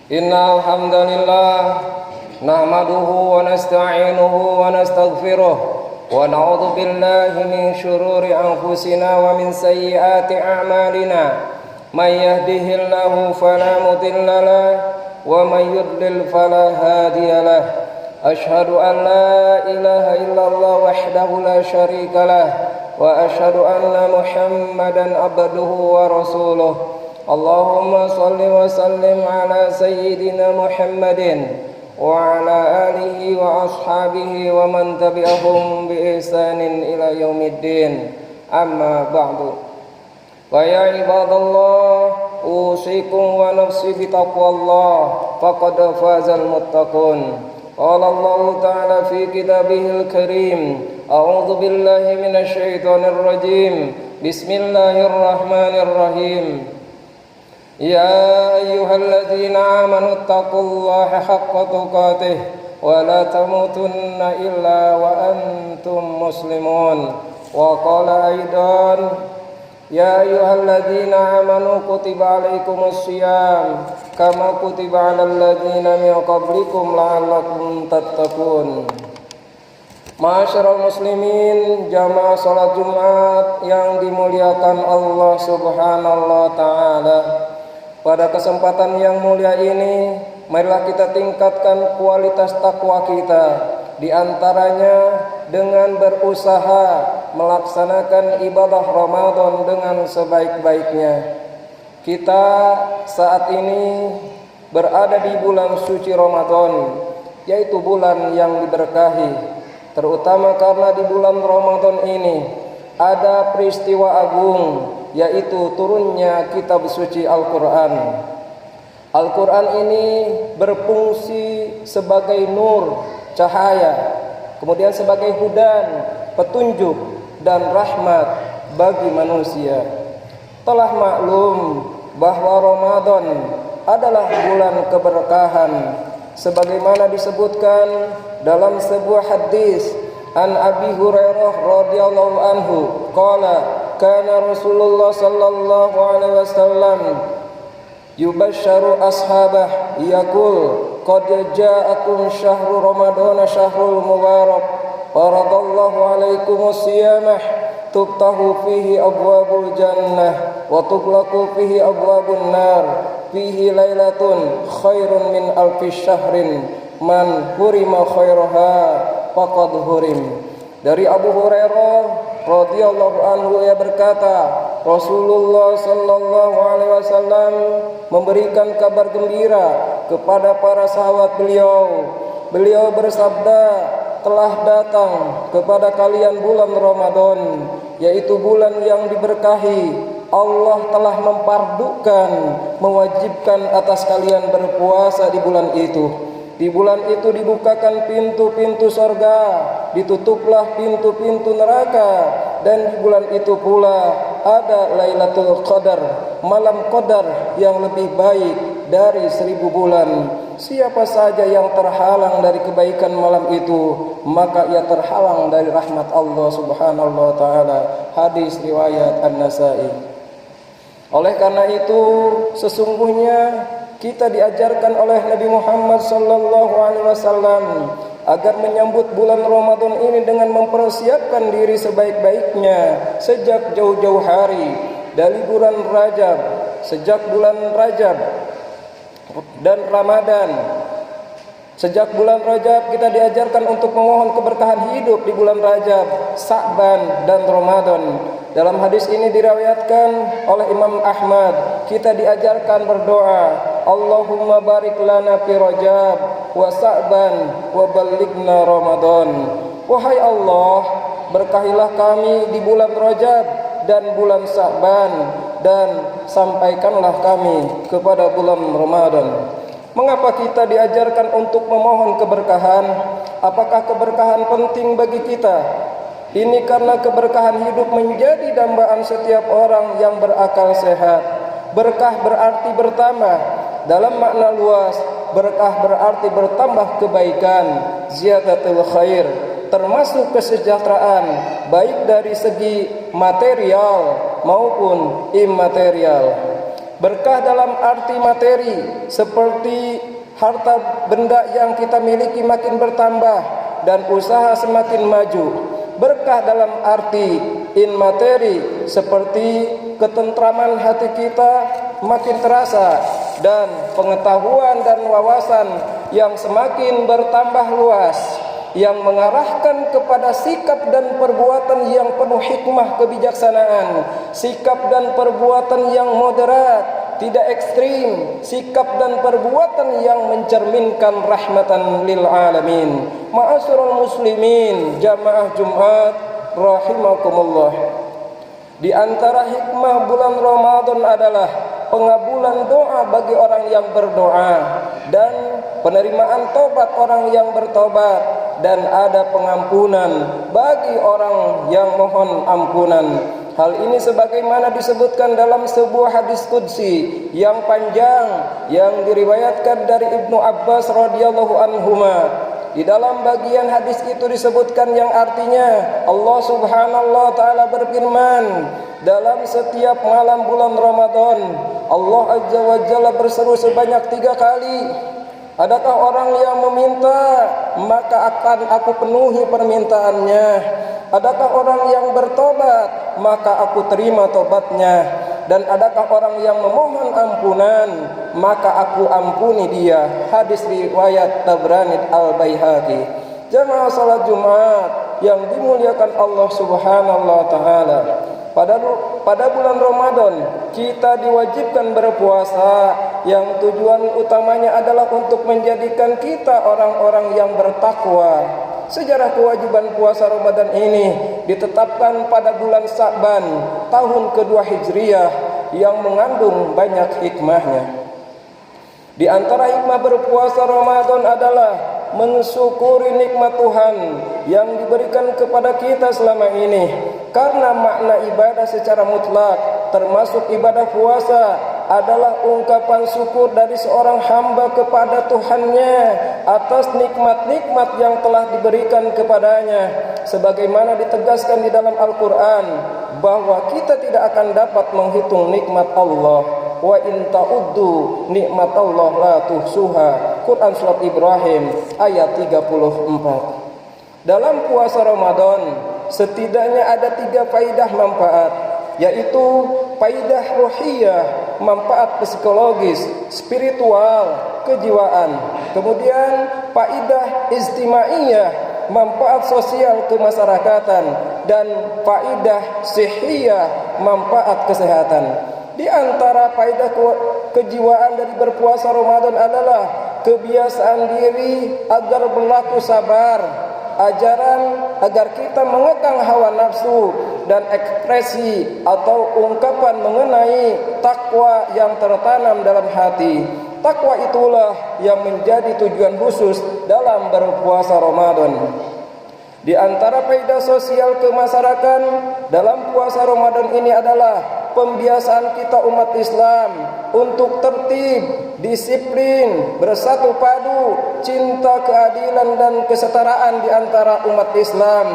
Innal hamdalillah nahmaduhu wa nasta'inuhu wa nastaghfiruh wa na'udzu billahi min shururi anfusina wa min sayyiati a'malina. May yahdihillahu fala mudilla lahu wa may yudlil fala hadiya lahu. Ashhadu an la ilaha illallah wahdahu la syarika lahu wa ashhadu anna Muhammadan abduhu wa rasuluh. Allahumma salli wa sallim ala sayyidina Muhammadin wa ala alihi wa ashabihi wa man tabi'ahum bi ihsanin ila yaumiddin. Amma ba'du. Wa ya ibadallah, usikum wa nafsi bi taqwallah faqad fazal muttaqun. Qala Allah ta'ala fi kitabihil karim, a'udzu billahi minasy syaithanir rajim. Bismillahirrahmanirrahim. Ya ayyuhalladzina amanu taqullaha haqqa tuqatih wa la tamutunna illa wa antum muslimun. Wa qala aidan, ya ayyuhalladzina amanu kutiba alaikumus syiyam kama kutiba alal ladzina min qablikum la'allakum tattaqun. Ma'asyiral muslimin, jamaah salat Jumat yang dimuliakan Allah Subhanahu wa taala. Pada kesempatan yang mulia ini, marilah kita tingkatkan kualitas takwa kita, di antaranya dengan berusaha melaksanakan ibadah Ramadan dengan sebaik-baiknya. Kita saat ini berada di bulan suci Ramadan, yaitu bulan yang diberkahi, terutama karena di bulan Ramadan ini ada peristiwa agung, yaitu turunnya kitab suci Al-Quran. Al-Quran ini berfungsi sebagai nur, cahaya, kemudian sebagai hudan, petunjuk, dan rahmat bagi manusia. Telah maklum bahwa Ramadan adalah bulan keberkahan, sebagaimana disebutkan dalam sebuah hadis an Abi Hurairah radhiyallahu anhu qala kana Rasulullah sallallahu alaihi wasallam yubashsharu ashabah yaqul qad ja'akum syahru ramadhana syahrul mubarak faradallahu alaikumus siyamah tuftahu fihi abwabul jannah wa tughlaqu fihi abwabun nar fihi lailatun khairun min alfi syahrin man hurima khairaha faqad hurim. Dari Abu Hurairah radhiyallahu anhu, ia berkata, Rasulullah sallallahu alaihi wasallam memberikan kabar gembira kepada para sahabat beliau. Beliau bersabda, telah datang kepada kalian bulan Ramadan, yaitu bulan yang diberkahi. Allah telah mempardukan, mewajibkan atas kalian berpuasa di bulan itu. Di bulan itu dibukakan pintu-pintu surga, ditutuplah pintu-pintu neraka, dan di bulan itu pula ada Lailatul Qadar, malam Qadar yang lebih baik dari 1000 bulan. Siapa saja yang terhalang dari kebaikan malam itu, maka ia terhalang dari rahmat Allah Subhanahu wa taala. Hadis riwayat An-Nasa'i. Oleh karena itu, sesungguhnya kita diajarkan oleh Nabi Muhammad sallallahu alaihi wasallam agar menyambut bulan Ramadan ini dengan mempersiapkan diri sebaik-baiknya sejak jauh-jauh hari dari bulan Rajab, sejak bulan Rajab dan Ramadan. Sejak bulan Rajab kita diajarkan untuk memohon keberkahan hidup di bulan Rajab, Sa'ban dan Ramadan. Dalam hadis ini diriwayatkan oleh Imam Ahmad, kita diajarkan berdoa, Allahumma barik lana fi Rajab wa Sa'ban wa ballighna Ramadan. Wahai Allah, berkahilah kami di bulan Rajab dan bulan Sa'ban, dan sampaikanlah kami kepada bulan Ramadan. Mengapa kita diajarkan untuk memohon keberkahan? Apakah keberkahan penting bagi kita? Ini karena keberkahan hidup menjadi dambaan setiap orang yang berakal sehat. Berkah berarti bertambah. Dalam makna luas, berkah berarti bertambah kebaikan, ziyadatul khair, termasuk kesejahteraan, baik dari segi material maupun imaterial. Berkah dalam arti materi, seperti harta benda yang kita miliki makin bertambah dan usaha semakin maju. Berkah dalam arti materi, seperti ketentraman hati kita makin terasa dan pengetahuan dan wawasan yang semakin bertambah luas, yang mengarahkan kepada sikap dan perbuatan yang penuh hikmah kebijaksanaan, sikap dan perbuatan yang moderat, tidak ekstrim, sikap dan perbuatan yang mencerminkan rahmatan lil alamin. Ma'asyiral muslimin, jamaah Jumat rahimakumullah. Di antara hikmah bulan Ramadan adalah pengabulan doa bagi orang yang berdoa dan penerimaan tobat orang yang bertobat, dan ada pengampunan bagi orang yang mohon ampunan. Hal ini sebagaimana disebutkan dalam sebuah hadis qudsi yang panjang yang diriwayatkan dari Ibnu Abbas radhiyallahu anhuma. Di dalam bagian hadis itu disebutkan yang artinya Allah Subhanahu wa taala berfirman, dalam setiap malam bulan Ramadan Allah Azza wa Jalla berseru sebanyak 3 kali, adakah orang yang meminta, maka akan aku penuhi permintaannya. Adakah orang yang bertobat, maka aku terima tobatnya. Dan adakah orang yang memohon ampunan, maka aku ampuni dia. Hadis riwayat Tabrani Al-Baihaqi. Jamaah salat Jumat yang dimuliakan Allah Subhanahu wa taala. Pada bulan Ramadan kita diwajibkan berpuasa yang tujuan utamanya adalah untuk menjadikan kita orang-orang yang bertakwa. Sejarah kewajiban puasa Ramadan ini ditetapkan pada bulan Sa'ban tahun kedua Hijriah yang mengandung banyak hikmahnya. Di antara hikmah berpuasa Ramadan adalah mensyukuri nikmat Tuhan yang diberikan kepada kita selama ini, karena makna ibadah secara mutlak termasuk ibadah puasa adalah ungkapan syukur dari seorang hamba kepada Tuhannya atas nikmat-nikmat yang telah diberikan kepadanya, sebagaimana ditegaskan di dalam Al-Quran bahwa kita tidak akan dapat menghitung nikmat Allah. Wa in ta'uddu nikmatallah la tuhsuha. Quran surat Ibrahim ayat 34. Dalam puasa Ramadan setidaknya ada 3 faidah manfaat, yaitu faidah rohiyah, manfaat psikologis, spiritual, kejiwaan. Kemudian faidah istimaiyah, manfaat sosial kemasyarakatan, dan faidah sihiyah, manfaat kesehatan. Di antara faidah kejiwaan dari berpuasa Ramadan adalah kebiasaan diri agar berlaku sabar, ajaran agar kita mengekang hawa nafsu, dan ekspresi atau ungkapan mengenai takwa yang tertanam dalam hati. Takwa itulah yang menjadi tujuan khusus dalam berpuasa Ramadan. Di antara faedah sosial kemasyarakatan dalam puasa Ramadan ini adalah pembiasaan kita umat Islam untuk tertib, disiplin, bersatu padu, cinta keadilan dan kesetaraan di antara umat Islam,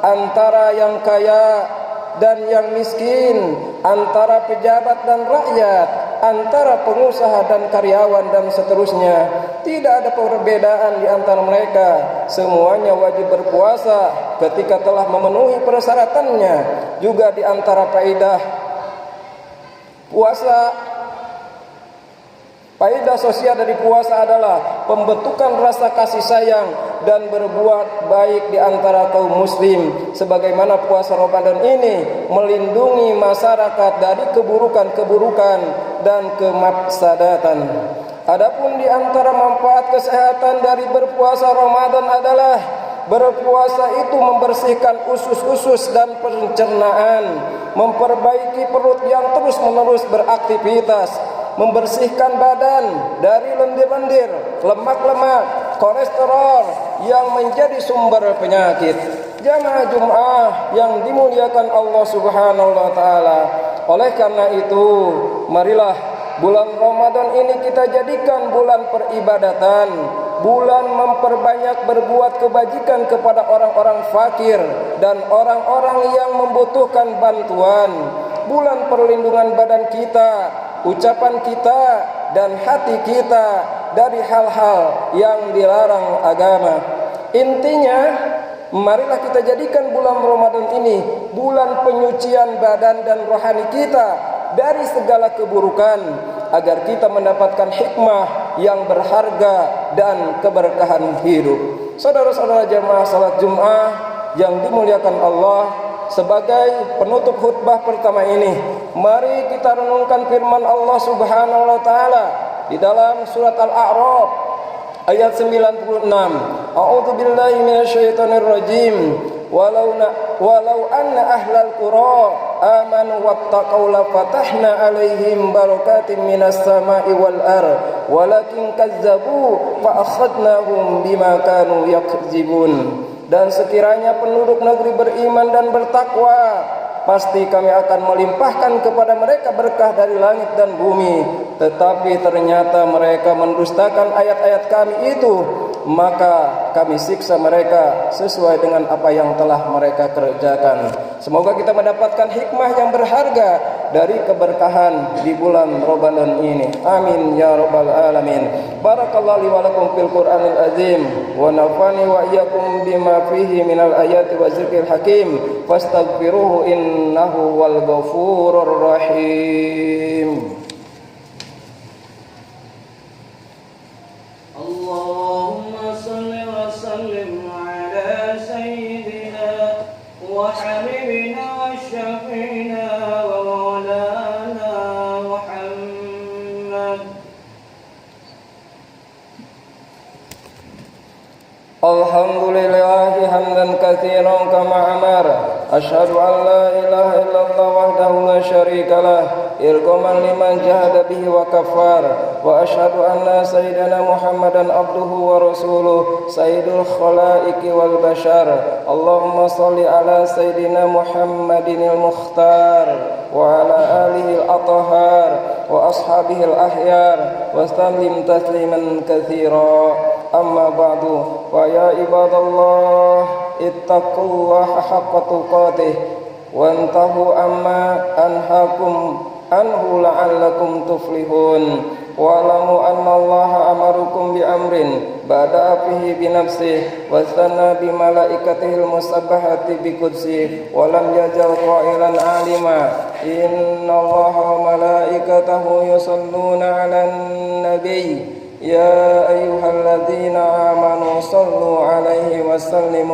antara yang kaya dan yang miskin, antara pejabat dan rakyat, antara pengusaha dan karyawan, dan seterusnya. Tidak ada perbedaan di antara mereka. Semuanya wajib berpuasa ketika telah memenuhi persyaratannya. Juga di antara faedah puasa, faedah sosial dari puasa adalah pembentukan rasa kasih sayang dan berbuat baik di antara kaum muslim, sebagaimana puasa Ramadan ini melindungi masyarakat dari keburukan-keburukan dan kemafsadatan. Adapun di antara manfaat kesehatan dari berpuasa Ramadan adalah berpuasa itu membersihkan usus-usus dan pencernaan, memperbaiki perut yang terus-menerus beraktivitas, membersihkan badan dari lendir-lendir, lemak-lemak, kolesterol yang menjadi sumber penyakit. Jamaah Jumat yang dimuliakan Allah Subhanahu wa taala. Oleh karena itu, marilah bulan Ramadan ini kita jadikan bulan peribadatan, bulan memperbanyak berbuat kebajikan kepada orang-orang fakir dan orang-orang yang membutuhkan bantuan, bulan perlindungan badan kita ucapan kita dan hati kita dari hal-hal yang dilarang agama. Intinya, marilah kita jadikan bulan Ramadan ini bulan penyucian badan dan rohani kita dari segala keburukan, agar kita mendapatkan hikmah yang berharga dan keberkahan hidup. Saudara-saudara jamaah salat Jumat yang dimuliakan Allah, sebagai penutup khutbah pertama ini, mari kita renungkan firman Allah Subhanahu wa taala di dalam surat Al-A'raf ayat 96. A'udzu billahi minasyaitonir rajim. Walau anna ahlal qura amanu wattaqaw la fatahna alaihim barakatim minas sama'i wal ard walakin kazzabu fa akhadnahum bima kanu yakzibun. Dan sekiranya penduduk negeri beriman dan bertakwa, pasti kami akan melimpahkan kepada mereka berkah dari langit dan bumi. Tetapi ternyata mereka mendustakan ayat-ayat kami itu, maka kami siksa mereka sesuai dengan apa yang telah mereka kerjakan. Semoga kita mendapatkan hikmah yang berharga dari keberkahan di bulan Ramadan ini. Amin ya rabbal alamin. Barakallahu li wa lakum fil Qur'anil azim wa nafani wa iyyakum bima fihi minal ayati wa zikril hakim. Fastaghfiruhu innahu wal ghafurur rahim. Allahumma salli wa sallim ala sayyidina wa habibina wa syafi'ina wa maulana Muhammad. Alhamdulillahi hamdan katsiran kama amara. Asyhadu an la ilaha illallah wahdahu la syarikalah irghaman liman jahada bihi wa kafar. Wa asyhadu anna sayyidana Muhammadan abduhu wa rasuluh sayyidul khalaiqi wal bashar. Allahumma shalli ala sayyidina Muhammadinil mukhtar wa ala alihi al-athhar wa ashabihi al-ahyar wa sallim tasliman katsira. Amma ba'du, wa ya ibadallah ittaqullaha haqqa tuqatih wantahu amma anhaakum anhu la'allakum tuflihun. Wa'lamu anna Allaha amarukum bi amrin bada'a fihi bi nafsihi wa sanna bi malaikatihil musabbahati bi qudsihi wa lam yajal qailan alima inna Allaha wa malaikatahu yusalluna 'alan nabiy. Ya ayyuhalladzina amanu sallu alaihi wa sallimu